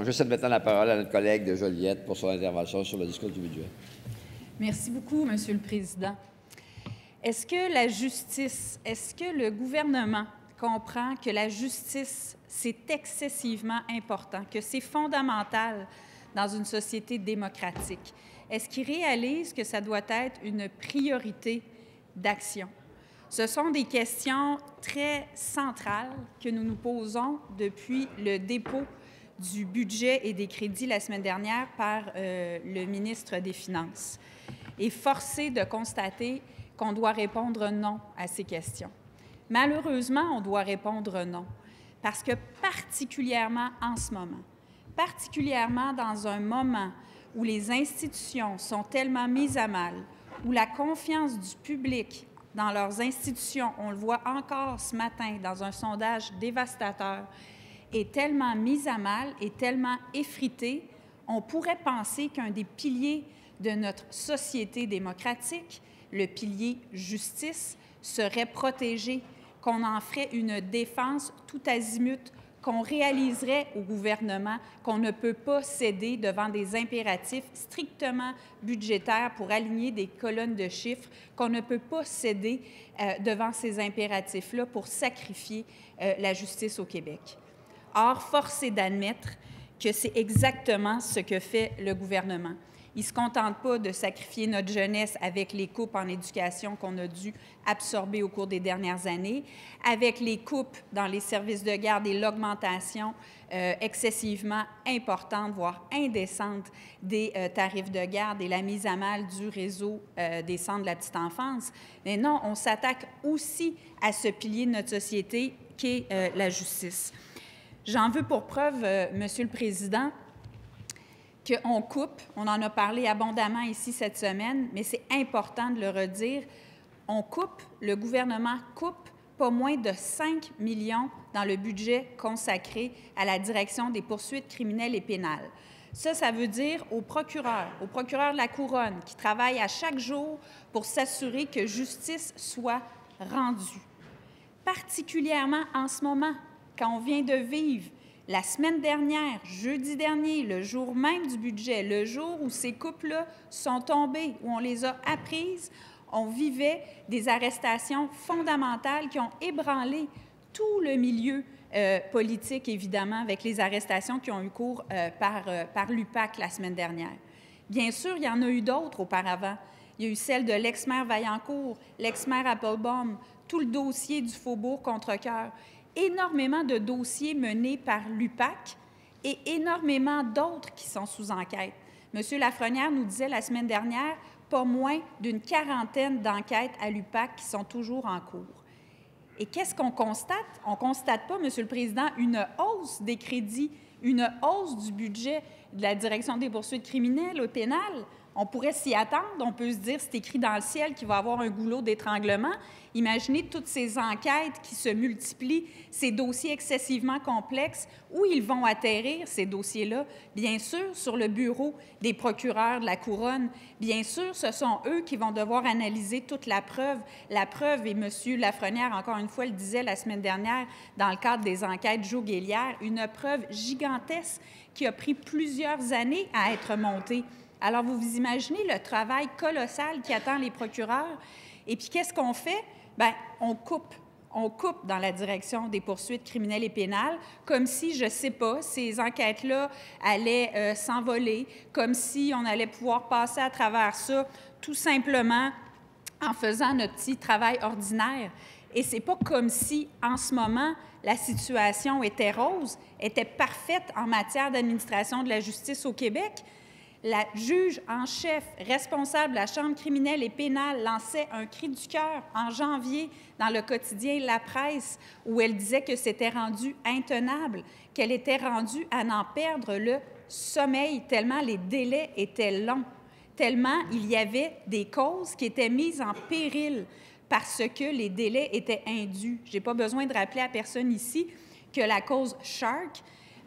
Je cède maintenant la parole à notre collègue de Joliette pour son intervention sur le discours du budget. Merci beaucoup, Monsieur le Président. Est-ce que la justice, est-ce que le gouvernement comprend que la justice, c'est excessivement important, que c'est fondamental dans une société démocratique? Est-ce qu'il réalise que ça doit être une priorité d'action? Ce sont des questions très centrales que nous nous posons depuis le dépôt du budget et des crédits la semaine dernière par le ministre des Finances. Et forcé de constater qu'on doit répondre non à ces questions. Malheureusement, on doit répondre non, parce que particulièrement en ce moment, particulièrement dans un moment où les institutions sont tellement mises à mal, où la confiance du public dans leurs institutions, on le voit encore ce matin dans un sondage dévastateur, est tellement mise à mal et tellement effritée, on pourrait penser qu'un des piliers de notre société démocratique, le pilier justice, serait protégé, qu'on en ferait une défense tout azimut, qu'on réaliserait au gouvernement qu'on ne peut pas céder devant des impératifs strictement budgétaires pour aligner des colonnes de chiffres, qu'on ne peut pas céder devant ces impératifs-là pour sacrifier la justice au Québec. Or, force est d'admettre que c'est exactement ce que fait le gouvernement. Il ne se contente pas de sacrifier notre jeunesse avec les coupes en éducation qu'on a dû absorber au cours des dernières années, avec les coupes dans les services de garde et l'augmentation excessivement importante, voire indécente, des tarifs de garde et la mise à mal du réseau des centres de la petite enfance. Mais non, on s'attaque aussi à ce pilier de notre société qu'est la justice. J'en veux pour preuve, Monsieur le Président, qu'on coupe, on en a parlé abondamment ici cette semaine, mais c'est important de le redire, on coupe, le gouvernement coupe pas moins de 5 millions dans le budget consacré à la direction des poursuites criminelles et pénales. Ça veut dire au procureur de la Couronne, qui travaille à chaque jour pour s'assurer que justice soit rendue. Particulièrement en ce moment, quand on vient de vivre la semaine dernière, jeudi dernier, le jour même du budget, le jour où ces coupes-là sont tombées, où on les a apprises, on vivait des arrestations fondamentales qui ont ébranlé tout le milieu politique, évidemment, avec les arrestations qui ont eu cours par l'UPAC la semaine dernière. Bien sûr, il y en a eu d'autres auparavant. Il y a eu celle de l'ex-maire Vaillancourt, l'ex-maire Applebaum, tout le dossier du Faubourg Contrecœur. Énormément de dossiers menés par l'UPAC et énormément d'autres qui sont sous enquête. M. Lafrenière nous disait la semaine dernière pas moins d'une quarantaine d'enquêtes à l'UPAC qui sont toujours en cours. Et qu'est-ce qu'on constate? On ne constate pas, M. le Président, une hausse des crédits, une hausse du budget de la direction des poursuites criminelles au pénal. On pourrait s'y attendre. On peut se dire, c'est écrit dans le ciel qu'il va y avoir un goulot d'étranglement. Imaginez toutes ces enquêtes qui se multiplient, ces dossiers excessivement complexes, où ils vont atterrir, ces dossiers-là? Bien sûr, sur le bureau des procureurs de la Couronne. Bien sûr, ce sont eux qui vont devoir analyser toute la preuve. La preuve, et M. Lafrenière, encore une fois, le disait la semaine dernière, dans le cadre des enquêtes Joux-Guélière, une preuve gigantesque qui a pris plusieurs années à être montée. Alors, vous vous imaginez le travail colossal qui attend les procureurs. Et puis, qu'est-ce qu'on fait? Bien, on coupe dans la direction des poursuites criminelles et pénales, comme si, je ne sais pas, ces enquêtes-là allaient s'envoler, comme si on allait pouvoir passer à travers ça tout simplement en faisant notre petit travail ordinaire. Et ce n'est pas comme si, en ce moment, la situation était rose, était parfaite en matière d'administration de la justice au Québec. La juge en chef responsable de la Chambre criminelle et pénale lançait un cri du cœur en janvier dans le quotidien La Presse, où elle disait que c'était rendu intenable, qu'elle était rendue à n'en perdre le sommeil, tellement les délais étaient longs, tellement il y avait des causes qui étaient mises en péril parce que les délais étaient indus. Je n'ai pas besoin de rappeler à personne ici que la cause Shark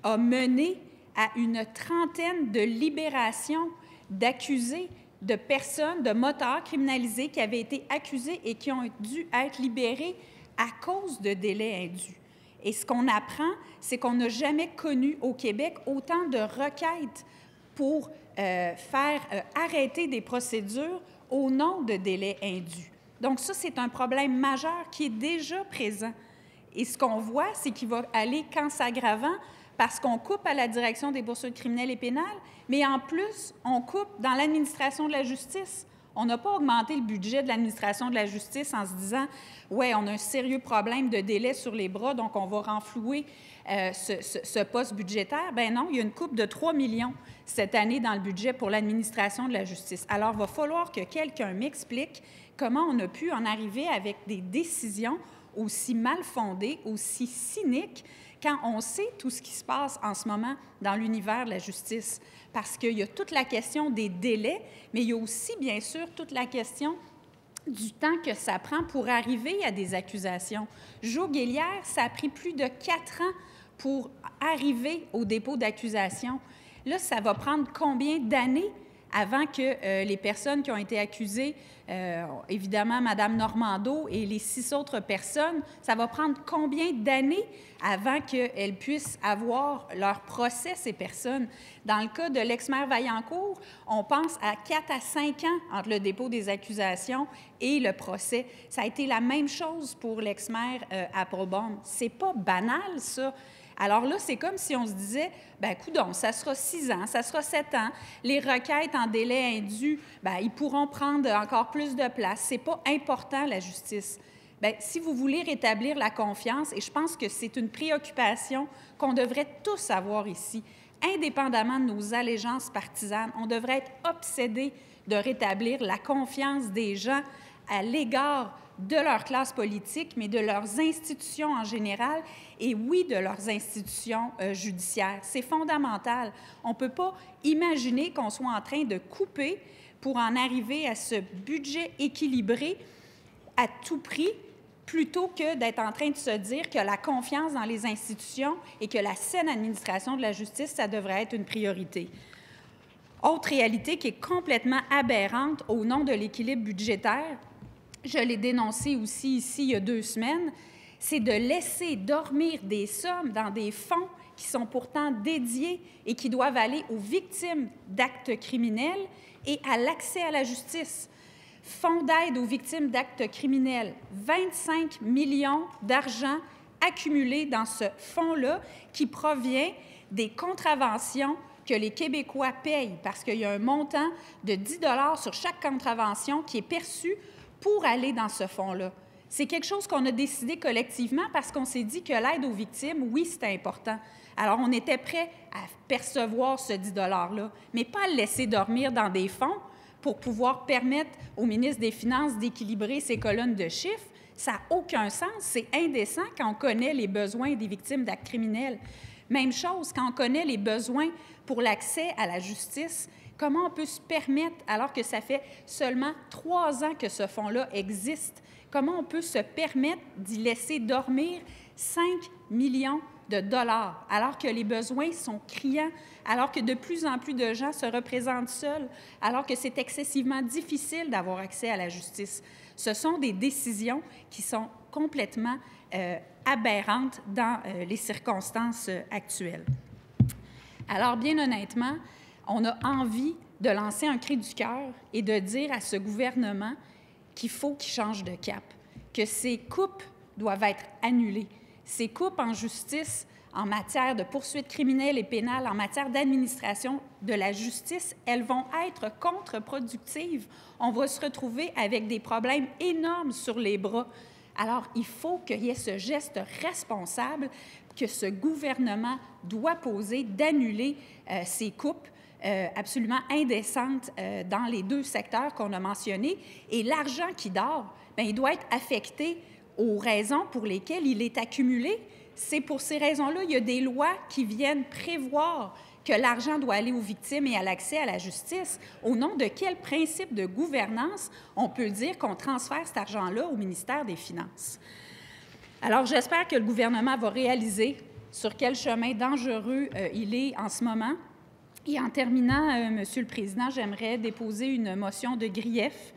a mené à une trentaine de libérations d'accusés, de personnes, de motards criminalisés qui avaient été accusés et qui ont dû être libérés à cause de délais indus. Et ce qu'on apprend, c'est qu'on n'a jamais connu au Québec autant de requêtes pour faire arrêter des procédures au nom de délais indus. Donc ça, c'est un problème majeur qui est déjà présent. Et ce qu'on voit, c'est qu'il va aller qu'en s'aggravant parce qu'on coupe à la direction des poursuites criminelles et pénales, mais en plus, on coupe dans l'administration de la justice. On n'a pas augmenté le budget de l'administration de la justice en se disant « ouais, on a un sérieux problème de délai sur les bras, donc on va renflouer ce poste budgétaire. » Bien non, il y a une coupe de 3 millions cette année dans le budget pour l'administration de la justice. Alors, il va falloir que quelqu'un m'explique comment on a pu en arriver avec des décisions aussi mal fondées, aussi cyniques, quand on sait tout ce qui se passe en ce moment dans l'univers de la justice. Parce qu'il y a toute la question des délais, mais il y a aussi, bien sûr, toute la question du temps que ça prend pour arriver à des accusations. Jo Guélière, ça a pris plus de 4 ans pour arriver au dépôt d'accusation. Là, ça va prendre combien d'années avant que les personnes qui ont été accusées, évidemment, Mme Normando et les 6 autres personnes, ça va prendre combien d'années avant qu'elles puissent avoir leur procès, ces personnes? Dans le cas de l'ex-maire Vaillancourt, on pense à 4 à 5 ans entre le dépôt des accusations et le procès. Ça a été la même chose pour l'ex-maire Applebaum. C'est pas banal, ça. Alors là, c'est comme si on se disait, bien, coudonc, ça sera 6 ans, ça sera 7 ans. Les requêtes en délai indu, bien, ils pourront prendre encore plus de place. C'est pas important, la justice. Bien, si vous voulez rétablir la confiance, et je pense que c'est une préoccupation qu'on devrait tous avoir ici, indépendamment de nos allégeances partisanes, on devrait être obsédé de rétablir la confiance des gens à l'égard de leur classe politique, mais de leurs institutions en général et, oui, de leurs institutions judiciaires. C'est fondamental. On ne peut pas imaginer qu'on soit en train de couper pour en arriver à ce budget équilibré à tout prix, plutôt que d'être en train de se dire que la confiance dans les institutions et que la saine administration de la justice, ça devrait être une priorité. Autre réalité qui est complètement aberrante au nom de l'équilibre budgétaire, je l'ai dénoncé aussi ici il y a 2 semaines, c'est de laisser dormir des sommes dans des fonds qui sont pourtant dédiés et qui doivent aller aux victimes d'actes criminels et à l'accès à la justice. Fonds d'aide aux victimes d'actes criminels, 25 millions d'argent accumulés dans ce fonds-là qui provient des contraventions que les Québécois payent parce qu'il y a un montant de 10 $ sur chaque contravention qui est perçu pour aller dans ce fonds-là. C'est quelque chose qu'on a décidé collectivement parce qu'on s'est dit que l'aide aux victimes, oui, c'était important. Alors, on était prêt à percevoir ce 10 $-là, mais pas à le laisser dormir dans des fonds pour pouvoir permettre au ministre des Finances d'équilibrer ses colonnes de chiffres. Ça n'a aucun sens. C'est indécent quand on connaît les besoins des victimes d'actes criminels. Même chose, quand on connaît les besoins pour l'accès à la justice, comment on peut se permettre, alors que ça fait seulement 3 ans que ce fonds-là existe, comment on peut se permettre d'y laisser dormir 5 millions de dollars, alors que les besoins sont criants, alors que de plus en plus de gens se représentent seuls, alors que c'est excessivement difficile d'avoir accès à la justice. Ce sont des décisions qui sont complètement aberrantes dans les circonstances actuelles. Alors, bien honnêtement, on a envie de lancer un cri du cœur et de dire à ce gouvernement qu'il faut qu'il change de cap, que ces coupes doivent être annulées. Ces coupes en justice, en matière de poursuites criminelles et pénales, en matière d'administration de la justice, elles vont être contre-productives. On va se retrouver avec des problèmes énormes sur les bras. Alors, il faut qu'il y ait ce geste responsable que ce gouvernement doit poser d'annuler ces coupes absolument indécentes dans les 2 secteurs qu'on a mentionnés. Et l'argent qui dort, bien, il doit être affecté aux raisons pour lesquelles il est accumulé. C'est pour ces raisons-là, il y a des lois qui viennent prévoir que l'argent doit aller aux victimes et à l'accès à la justice. Au nom de quel principe de gouvernance on peut dire qu'on transfère cet argent-là au ministère des Finances? Alors, j'espère que le gouvernement va réaliser sur quel chemin dangereux il est en ce moment. Et en terminant, Monsieur le Président, j'aimerais déposer une motion de grief,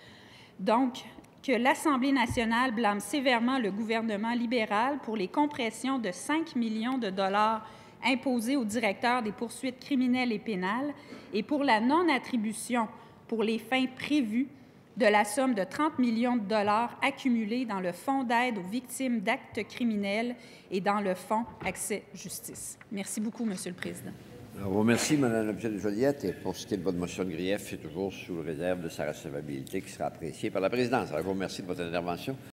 donc que l'Assemblée nationale blâme sévèrement le gouvernement libéral pour les compressions de 5 millions de dollars imposées au directeur des poursuites criminelles et pénales et pour la non-attribution pour les fins prévues de la somme de 30 millions de dollars accumulés dans le Fonds d'aide aux victimes d'actes criminels et dans le Fonds Accès Justice. Merci beaucoup, Monsieur le Président. Je vous remercie, Mme la députée de Joliette. Et pour ce qui est de votre motion de grief, c'est toujours sous réserve de sa recevabilité qui sera appréciée par la présidence. Alors, je vous remercie de votre intervention.